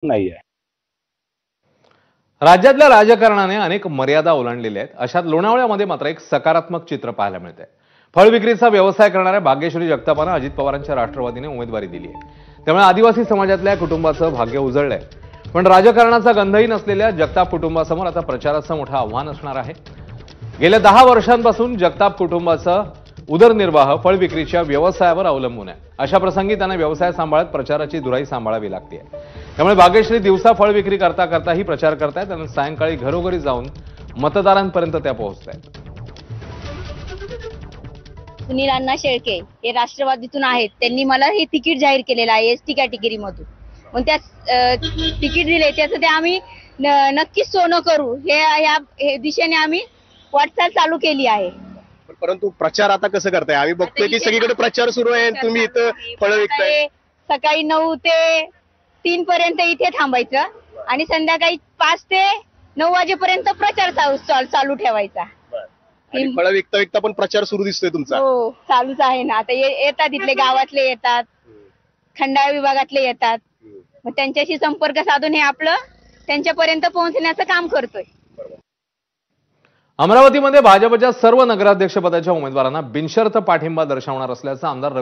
नाहीये. राज्यातल्या राजकारणाने अनेक मर्यादा ओलांडलेल्या आहेत. अशात लोणावळ्यामध्ये मात्र एक सकारात्मक चित्र पाहायला मिळतंय. फळ विक्रीचा व्यवसाय करणाऱ्या भाग्यश्री जगतापांना अजित पवारांच्या राष्ट्रवादीने उमेदवारी दिली आहे. त्यामुळे आदिवासी समाजातल्या कुटुंबाचं भाग्य उजळलंय. पण राजकारणाचा गंधही नसलेल्या जगताप कुटुंबासमोर आता प्रचाराचं मोठं आव्हान असणार आहे. गेल्या 10 वर्षांपासून जगताप कुटुंबाचा उदरनिर्वाह फळ विक्रीच्या व्यवसायावर अवलंबून आहे. अशा प्रसंगी त्यांना व्यवसाय सांभाळत प्रचाराची धुराई सांभाळावी लागते. त्यामुळे भाग्यश्री दिवसा फळ विक्री करता करताही प्रचार करतायत आणि सायंकाळी घरोघरी जाऊन मतदारांपर्यंत त्या पोहोचतायत. सुनील अण्णा शेळके हे राष्ट्रवादीतून आहेत. त्यांनी मला हे तिकीट जाहीर केलेलं आहे एसटी कॅटेगरी मधून. मग त्या तिकीट दिले त्याचं ते आम्ही नक्कीच सोनं करू हे दिशेने आम्ही वाटचाल चालू केली आहे. परंतु प्रचार आता कसं करताय? आम्ही बघतोय की सगळीकडे प्रचार सुरू आहे, तुम्ही इथं फळं विकताय. सकाळी 9 ते 3 पर्यंत इथे थांबायचं आणि संध्याकाळी 5 ते 9 वाजेपर्यंत प्रचार चालू ठेवायचा. आणि फळं विकता विकता पण प्रचार सुरू दिसतोय तुमचा. हो, चालूच आहे ना. आता येतात इथले गावातले येतात, खंडाळा विभागातले येतात. मग त्यांच्याशी संपर्क साधून हे आपलं त्यांच्यापर्यंत पोहोचण्याचं काम करतोय. अमरावतीमध्ये भाजपच्या सर्व नगराध्यक्षपदाच्या उमेदवारांना बिनशर्त पाठिंबा दर्शवणार असल्याचं आमदार